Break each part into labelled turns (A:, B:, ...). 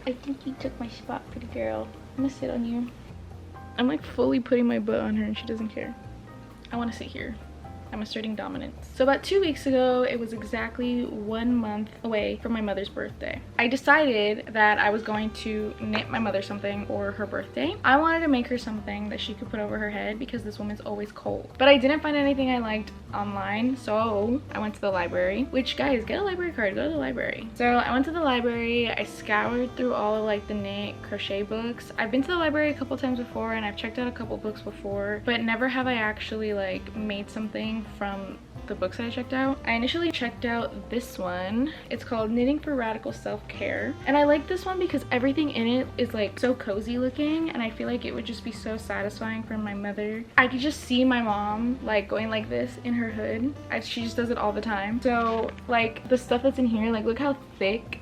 A: I think you took my spot, pretty girl. I'm gonna sit on you. I'm like fully putting my butt on her and she doesn't care. I want to sit here. I'm asserting dominance. So about 2 weeks ago, it was exactly 1 month away from my mother's birthday. I decided that I was going to knit my mother something for her birthday. I wanted to make her something that she could put over her head because this woman's always cold. But I didn't find anything I liked online, so I went to the library, which, guys, get a library card, go to the library. So I went to the library, I scoured through all of like the knit crochet books. I've been to the library a couple times before and I've checked out a couple books before, but never have I actually like made something from the books that I checked out. I initially checked out this one. It's called Knitting for Radical Self-Care, and I like this one because everything in it is like so cozy looking, and I feel like it would just be so satisfying for my mother. I could just see my mom like going like this in her hood. She just does it all the time. So like the stuff that's in here, like look how thick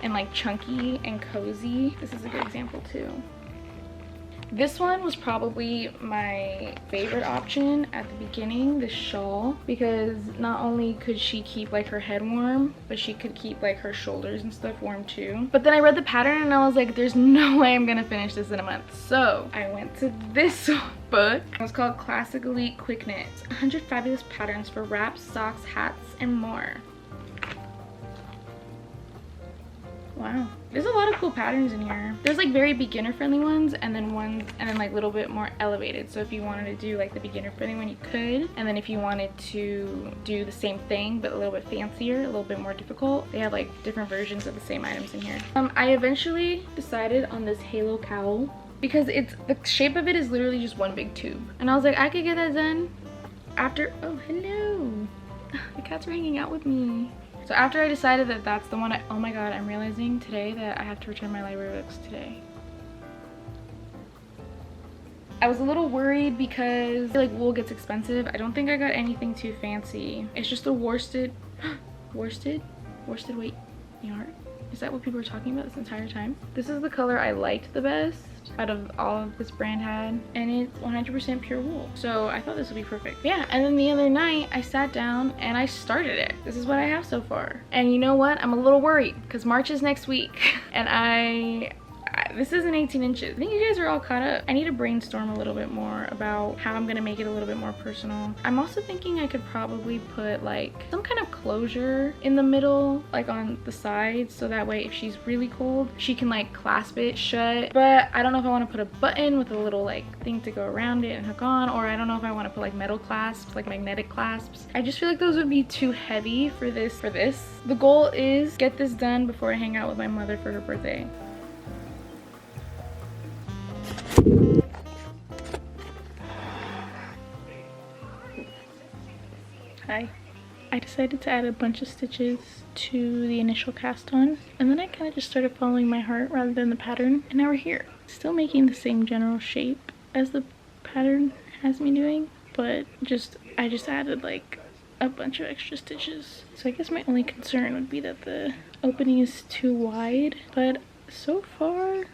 A: and like chunky and cozy. This is a good example too. This one was probably my favorite option at the beginning, the shawl, because not only could she keep like her head warm, but she could keep like her shoulders and stuff warm too. But then I read the pattern and I was like, there's no way I'm gonna finish this in a month. So I went to this book. It was called Classic Elite Quick Knits, 100 Fabulous Patterns for Wraps, Socks, Hats, and More. Wow, there's a lot of cool patterns in here. There's like very beginner friendly ones and then like a little bit more elevated. So if you wanted to do like the beginner friendly one, you could. And then if you wanted to do the same thing but a little bit fancier, a little bit more difficult, they have like different versions of the same items in here. I eventually decided on this halo cowl because the shape of it is literally just one big tube. And I was like, I could get that done after, oh hello. The cats are hanging out with me. So after I decided that that's the one, oh my god, I'm realizing today that I have to return my library books today. I was a little worried because like wool gets expensive. I don't think I got anything too fancy. It's just a worsted worsted weight yarn. Is that what people were talking about this entire time? This is the color I liked the best out of all of this brand had, and it's 100% pure wool. So I thought this would be perfect. Yeah, and then the other night I sat down and I started it. This is what I have so far. And you know what? I'm a little worried because March is next week and this isn't 18 inches. I think you guys are all caught up. I need to brainstorm a little bit more about how I'm gonna make it a little bit more personal. I'm also thinking I could probably put like some kind of closure in the middle, like on the sides, so that way if she's really cold, she can like clasp it shut. But I don't know if I want to put a button with a little like thing to go around it and hook on, or I don't know if I want to put like metal clasps, like magnetic clasps. I just feel like those would be too heavy for this. The goal is get this done before I hang out with my mother for her birthday. Hi. I decided to add a bunch of stitches to the initial cast on, and then I kind of just started following my heart rather than the pattern, and now we're here. Still making the same general shape as the pattern has me doing, but I just added like a bunch of extra stitches. So I guess my only concern would be that the opening is too wide, but so far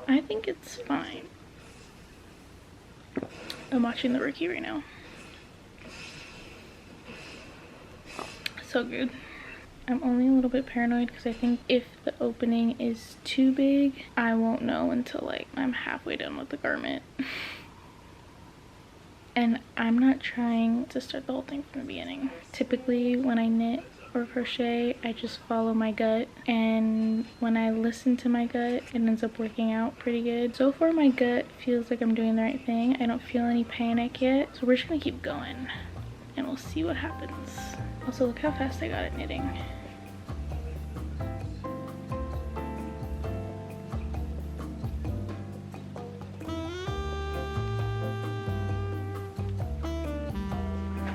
A: I think it's fine. I'm watching The Rookie right now. So good. I'm only a little bit paranoid because I think if the opening is too big, I won't know until like I'm halfway done with the garment. And I'm not trying to start the whole thing from the beginning. Typically when I knit or crochet, I just follow my gut, and when I listen to my gut, it ends up working out pretty good. So far my gut feels like I'm doing the right thing. I don't feel any panic yet, so we're just gonna keep going and we'll see what happens. Also, look how fast I got at knitting.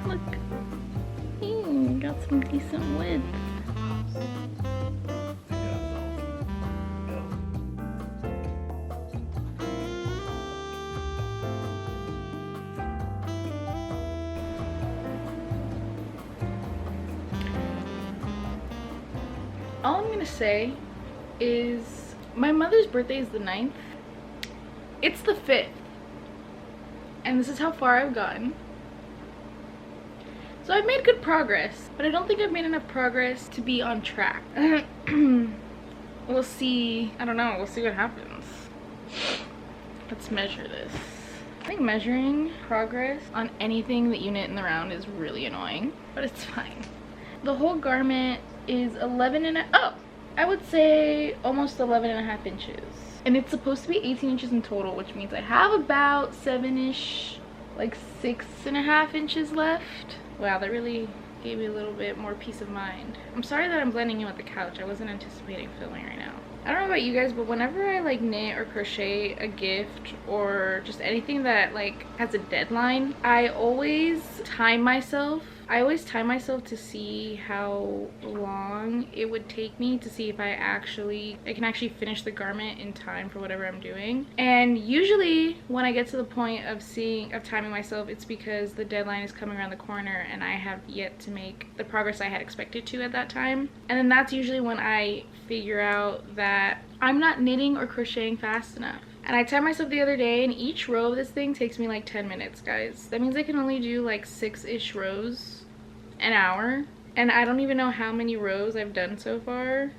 A: Look, got some decent width. All I'm gonna say is my mother's birthday is the 9th. It's the 5th. And this is how far I've gotten. So I've made good progress, but I don't think I've made enough progress to be on track. we'll see. I don't know. We'll see what happens. Let's measure this. I think measuring progress on anything that you knit in the round is really annoying, but it's fine. The whole garment is 11 and I would say almost 11.5 inches. And it's supposed to be 18 inches in total, which means I have about 7-ish, like 6.5 inches left. Wow, that really gave me a little bit more peace of mind. I'm sorry that I'm blending in with the couch. I wasn't anticipating filming right now. I don't know about you guys, but whenever I like knit or crochet a gift or just anything that like has a deadline, I always time myself to see how long it would take me to see if I can actually finish the garment in time for whatever I'm doing. And usually when I get to the point of timing myself, it's because the deadline is coming around the corner and I have yet to make the progress I had expected to at that time. And then that's usually when I figure out that I'm not knitting or crocheting fast enough. And I timed myself the other day, and each row of this thing takes me like 10 minutes, guys. That means I can only do like 6-ish rows an hour, and I don't even know how many rows I've done so far.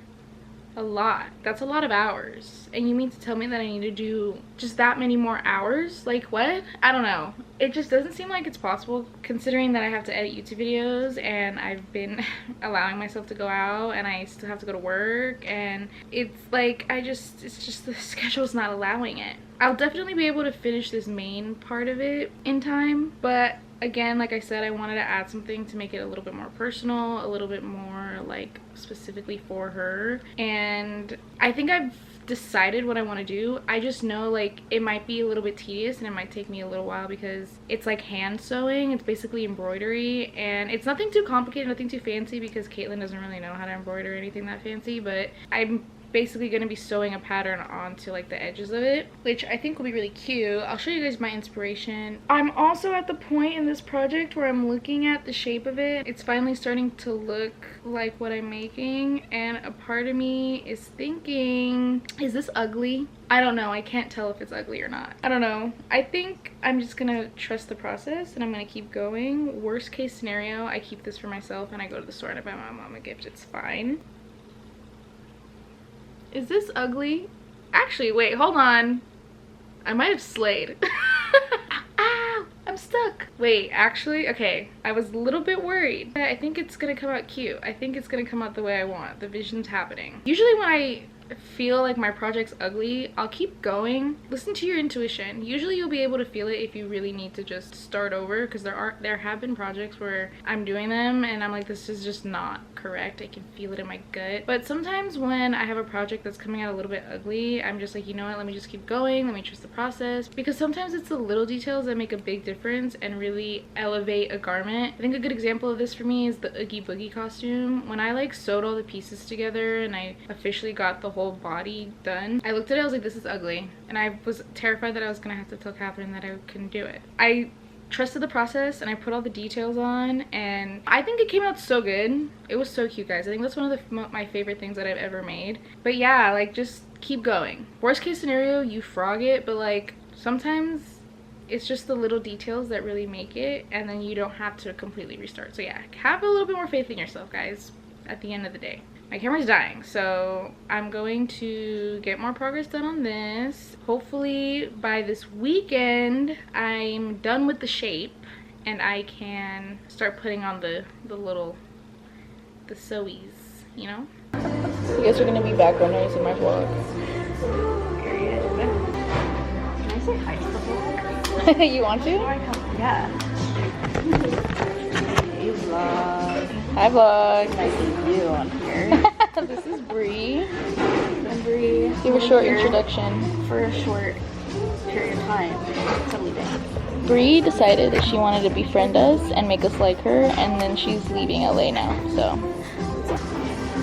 A: A lot. That's a lot of hours. And you mean to tell me that I need to do just that many more hours? Like what? I don't know. It just doesn't seem like it's possible, considering that I have to edit YouTube videos and I've been allowing myself to go out and I still have to go to work, and it's like it's just the schedule's not allowing it. I'll definitely be able to finish this main part of it in time, but again, like I said, I wanted to add something to make it a little bit more personal, a little bit more like specifically for her. And I think I've decided what I want to do. I just know like it might be a little bit tedious and it might take me a little while because it's like hand sewing. It's basically embroidery, and it's nothing too complicated, nothing too fancy, because Caitlin doesn't really know how to embroider anything that fancy, but I'm basically going to be sewing a pattern onto like the edges of it, which I think will be really cute. I'll show you guys my inspiration. I'm also at the point in this project where I'm looking at the shape of it. It's finally starting to look like what I'm making, and a part of me is thinking, is this ugly? I don't know. I can't tell if it's ugly or not. I don't know. I think I'm just gonna trust the process and I'm gonna keep going. Worst case scenario, I keep this for myself and I go to the store and I buy my mom a gift. It's fine. Is this ugly? Actually, wait, hold on. I might have slayed. Ow, I'm stuck. Wait, actually, okay. I was a little bit worried. I think it's gonna come out cute. I think it's gonna come out the way I want. The vision's happening. Usually when I feel like my project's ugly, I'll keep going. Listen to your intuition. Usually you'll be able to feel it if you really need to just start over, because there have been projects where I'm doing them and I'm like, this is just not correct. I can feel it in my gut. But sometimes when I have a project that's coming out a little bit ugly, I'm just like, you know what, let me just keep going, let me trust the process, because sometimes it's the little details that make a big difference and really elevate a garment. I think a good example of this for me is the Oogie Boogie costume. When I like sewed all the pieces together and I officially got the whole body done, I looked at it, I was like, this is ugly, and I was terrified that I was gonna have to tell Catherine that I couldn't do it. I trusted the process and I put all the details on, and I think it came out so good. It was so cute, guys. I think that's one of my favorite things that I've ever made. But yeah, like, just keep going. Worst case scenario, you frog it, but like sometimes it's just the little details that really make it, and then you don't have to completely restart. So yeah, have a little bit more faith in yourself, guys, at the end of the day. My camera's dying, so I'm going to get more progress done on this. Hopefully by this weekend I'm done with the shape and I can start putting on the sewies, you know? You guys are gonna be background noise in my vlog.
B: Period. Can I say hi to the vlog?
A: You want to?
B: Yeah. Hey vlog.
A: Hi vlog.
B: Nice to meet you on here.
A: This is Bree.
B: And Bree.
A: Give a short introduction.
B: For a short period of time. Totally dang.
A: Bree decided that she wanted to befriend us and make us like her, and then she's leaving LA now, so.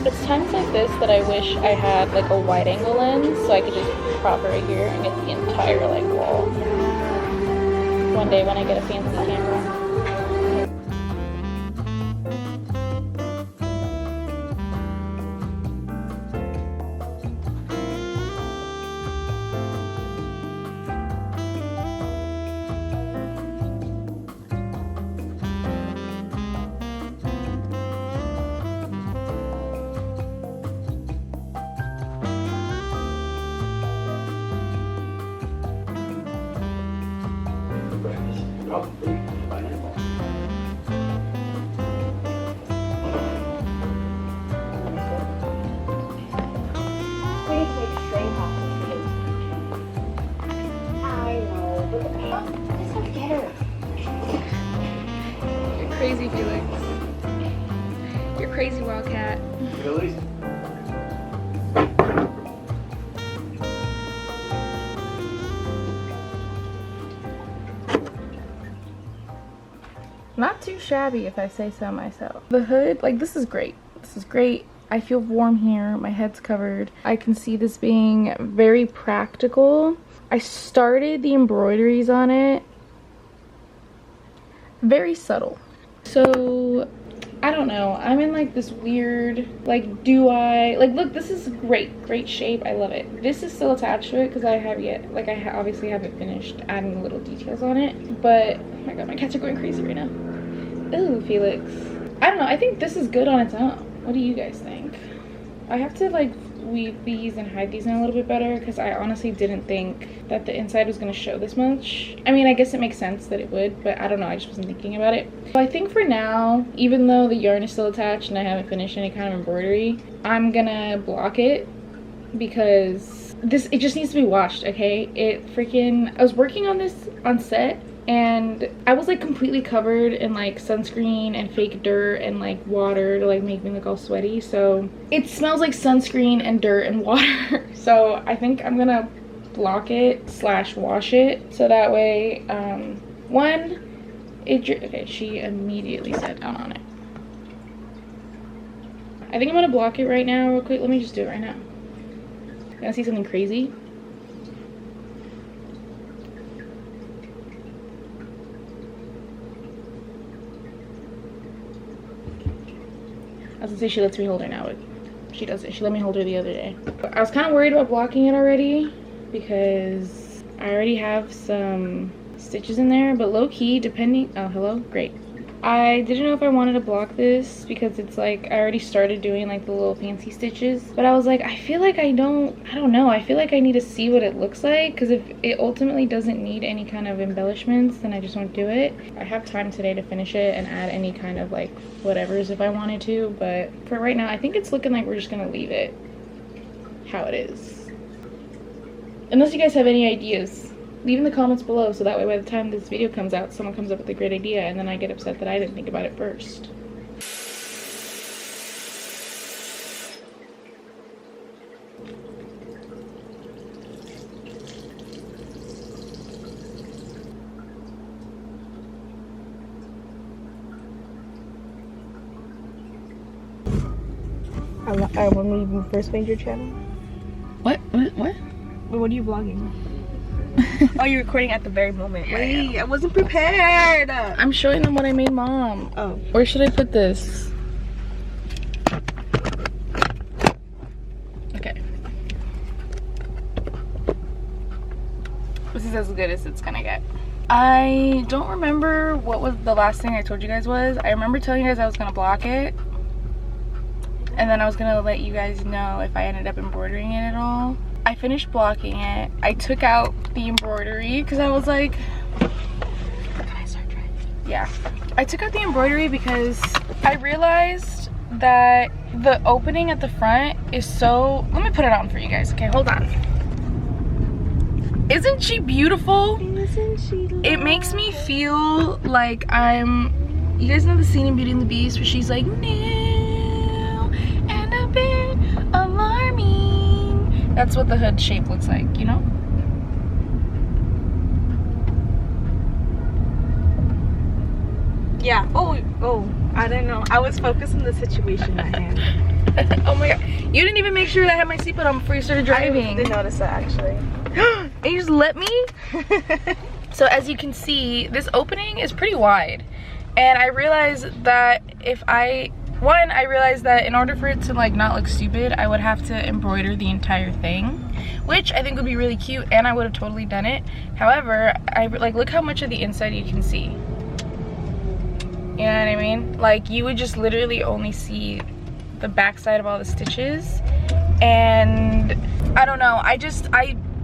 A: It's times like this that I wish I had like a wide angle lens so I could just prop right here and get the entire like wall. One day when I get a fancy camera. You're crazy, Felix. You're crazy, Wildcat. Not too shabby if I say so myself. The hood, like, this is great. This is great. I feel warm here. My head's covered. I can see this being very practical. I started the embroideries on it. Very subtle. So, I don't know. I'm in like this weird, like, do I, like, look, this is great shape. I love it. This is still attached to it because I have yet, like, obviously haven't finished adding little details on it. But, oh my god, my cats are going crazy right now. Ooh, Felix. I don't know. I think this is good on its own. What do you guys think? I have to, like, weave these and hide these in a little bit better because I honestly didn't think that the inside was going to show this much. I mean, I guess it makes sense that it would, but I don't know. I just wasn't thinking about it. So I think for now, even though the yarn is still attached and I haven't finished any kind of embroidery, I'm gonna block it because it just needs to be washed, okay? I was working on this on set and I was like completely covered in like sunscreen and fake dirt and like water to like make me look all sweaty. So it smells like sunscreen and dirt and water. So I think I'm gonna block it / wash it so that way okay, she immediately sat down on it. I think I'm gonna block it right now real quick. Let me just do it right now. Gonna see something crazy? I was gonna say she lets me hold her now, but she doesn't. She let me hold her the other day. But I was kind of worried about blocking it already because I already have some stitches in there, but low-key, depending... Oh, hello? Great. I didn't know if I wanted to block this because it's like I already started doing like the little fancy stitches, but I was like, I feel like I don't know, I feel like I need to see what it looks like because if it ultimately doesn't need any kind of embellishments, then I just won't do it. I have time today to finish it and add any kind of like whatevers if I wanted to, but for right now I think it's looking like we're just gonna leave it how it is. Unless you guys have any ideas, leave in the comments below so that way by the time this video comes out, someone comes up with a great idea and then I get upset that I didn't think about it first.
B: When you first made your channel?
A: What?
B: What are you vlogging? Oh, you're recording at the very moment.
A: Yeah,
B: Wait, I wasn't prepared.
A: I'm showing them what I made Mom.
B: Oh.
A: Where should I put this? Okay. This is as good as it's gonna get. I don't remember what was the last thing I told you guys was. I remember telling you guys I was gonna block it. And then I was gonna let you guys know if I ended up embroidering it at all. I finished blocking it. I took out the embroidery because I was like, can I start trying? Yeah. I took out the embroidery because I realized that the opening at the front is so... Let me put it on for you guys. Okay, hold on. Isn't she beautiful?
B: Isn't she lovely?
A: It makes me feel like I'm... You guys know the scene in Beauty and the Beast where she's like, new and a bit alarming. That's what the hood shape looks like, you know?
B: Yeah. Oh, I don't know. I was focused on the situation at hand.
A: Oh my god. You didn't even make sure that I had my seatbelt on before you started driving.
B: I didn't notice that actually.
A: And you just let me? So as you can see, this opening is pretty wide. And I realized that I realized that in order for it to like not look stupid, I would have to embroider the entire thing, which I think would be really cute and I would have totally done it. However, look how much of the inside you can see. You know what I mean? Like you would just literally only see the back side of all the stitches. And I don't know, I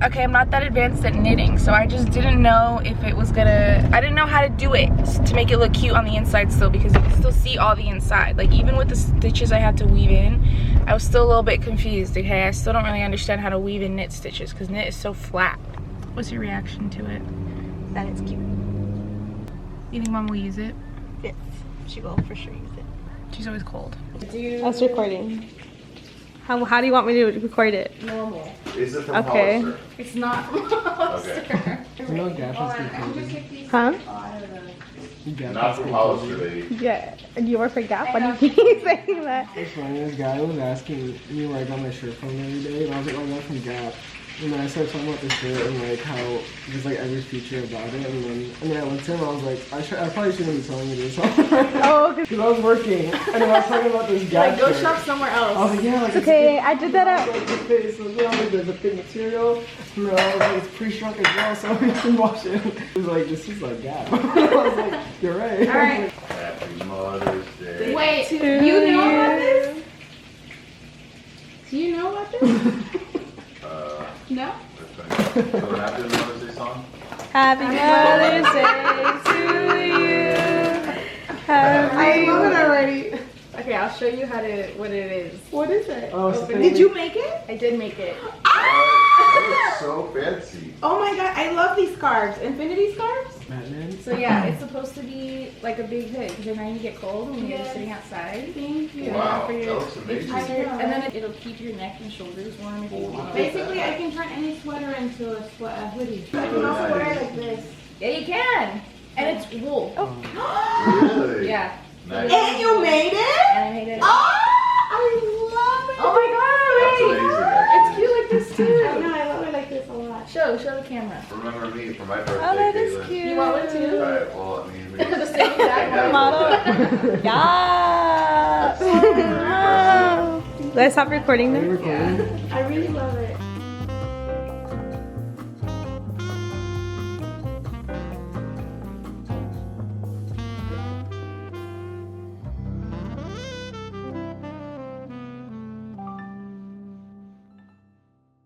A: okay, I'm not that advanced at knitting, so I just didn't know if it was gonna, I didn't know how to do it to make it look cute on the inside still, because you can still see all the inside. Like even with the stitches I had to weave in, I was still a little bit confused, okay? I still don't really understand how to weave in knit stitches because knit is so flat. What's your reaction to it?
B: That is cute.
A: You think Mom will use it?
B: Yes, she will for sure use it.
A: She's always cold.
C: That's recording. How do you want me to record it?
B: Normal.
D: Is it from
C: Okay.
D: Hollister?
A: It's not.
D: Okay.
E: No, Gap is confusing.
C: Huh?
E: Gap
D: Not
E: is
D: from
E: confusing.
D: Hollister, baby.
C: Yeah. And you work for Gap? Why do you keep saying that?
E: It's funny, this guy was asking me where I got my shirt from the other day, and I was like, oh, I got it from Gap. And then I started talking about the shirt and like how there's like every feature about it, and then I went to him and I was like, I probably shouldn't be telling you this.
C: Oh,
E: Because I was working, and then I was talking about this Gap
A: Go
E: shirt.
A: shop somewhere
E: I
A: else.
E: was like, yeah, like
C: it's okay. I did that at.
E: like the fit, so you know, like the thick material. And then I was like, it's pre-shrunk as well, so you can wash it. He was like, this is like Gap. I was like, you're right.
A: All right.
D: Happy Mother's Day.
A: Wait, you know about this? Do you know about this? No?
D: So what happened in the Mother's Day song?
C: Happy Mother's Day to you. Happy.
A: love it already. Okay, I'll show you what it is.
B: What is it?
E: Oh, it's the thing
B: Did you make it?
A: I did make it.
D: That was so fancy.
B: Oh my god, I love these scarves. Infinity scarves?
E: Batman.
A: So yeah, it's supposed to be like a big hood because then you get cold when you're sitting outside.
B: Thank you.
D: Wow,
A: For
D: that
A: your-
D: looks amazing.
A: And then it'll keep your neck and shoulders warm if you want.
B: Basically, I can turn any sweater into a hoodie. I can also wear it like this.
A: Yeah, you can. And it's wool.
D: Really?
A: Yeah.
D: Nice.
B: And you made it?
A: And I made it.
B: Oh, I love it.
A: Oh my
D: That's
A: god!
D: amazing,
A: It's
D: actually.
A: cute like this
B: I
A: too.
B: know, I love it like this a lot.
A: Show the camera.
D: Remember me for my birthday,
C: Oh, that is
D: Caitlin.
C: cute.
A: You want one too?
D: Alright, well, I mean, we
A: The same exact
D: Yeah.
C: Model. Yeah. Let's stop recording
E: Are you
C: now.
E: recording?
B: I really love it.